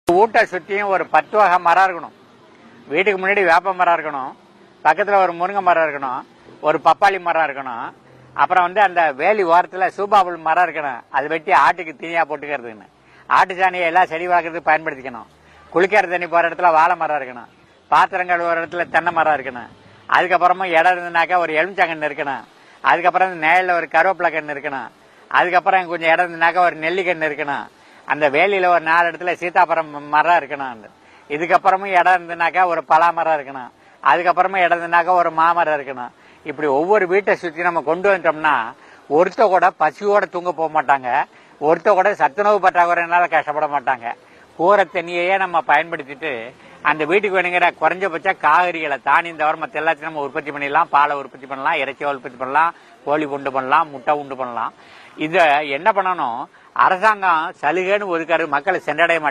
வீட்டை சுற்றியும் ஒரு 10 வகை மரம் இருக்கணும். வீட்டுக்கு முன்னாடி வேப்ப மரம் இருக்கணும், பக்கத்தில் ஒரு முருங்கை மரம் இருக்கணும், ஒரு பப்பாளி மரம் இருக்கணும், அப்புறம் அந்த வேலி ஓரத்தில் சூபாபுல் மரம் இருக்கணும். அது வெட்டி ஆட்டுக்கு தீனியாக போட்டுக்கிறதுன்னு, ஆட்டு சாணியை எல்லாம் செடி வளர்க்கறதுக்கு பயன்படுத்திக்கணும். குளிக்கிற தண்ணி போகிற இடத்துல வாழை மரம் இருக்கணும், பாத்திரங்கள் ஒரு இடத்துல தென்னை மரம் இருக்கணும். அதுக்கப்புறமா இடம் இருந்துனாக்கா ஒரு எலுமிச்சங்கன்று இருக்கணும். அதுக்கப்புறம் நேரில் ஒரு கருவேப்பிலை கன்று இருக்கணும். அதுக்கப்புறம் கொஞ்சம் இடம் இருந்துனாக்கா ஒரு நெல்லிக்கன்று இருக்கணும். அந்த வேலியில் ஒரு 4 இடத்துல சீதாப்பழம் மரம் இருக்கணும். இதுக்கப்புறமும் இடம் இருந்துனாக்கா ஒரு பலா மரம் இருக்கணும். அதுக்கப்புறமா இடம் இருந்துனாக்கா ஒரு மாமரம் இருக்கணும். இப்படி ஒவ்வொரு வீட்டை சுற்றி நம்ம கொண்டு வந்துட்டோம்னா ஒருத்த கூட பசியோட தூங்க போக மாட்டாங்க, ஒருத்த கூட சத்துணவு பற்றாக்குறையினால கஷ்டப்பட மாட்டாங்க. கூரை தண்ணியையே நம்ம பயன்படுத்திட்டு அந்த வீட்டுக்கு வேணுங்கிற குறைஞ்சபட்ச காய்கறிகளை தானியம் தவிர மற்ற எல்லாத்தையும் நம்ம உற்பத்தி பண்ணிடலாம். பாலை உற்பத்தி பண்ணலாம், இறைச்சியை உற்பத்தி பண்ணலாம், கோழி உண்டு பண்ணலாம், முட்டை உண்டு பண்ணலாம். இதை என்ன பண்ணணும், அரசாங்கம் சலுகைன்னு ஒதுக்காரு, மக்களை சென்றடைய மாட்டாங்க.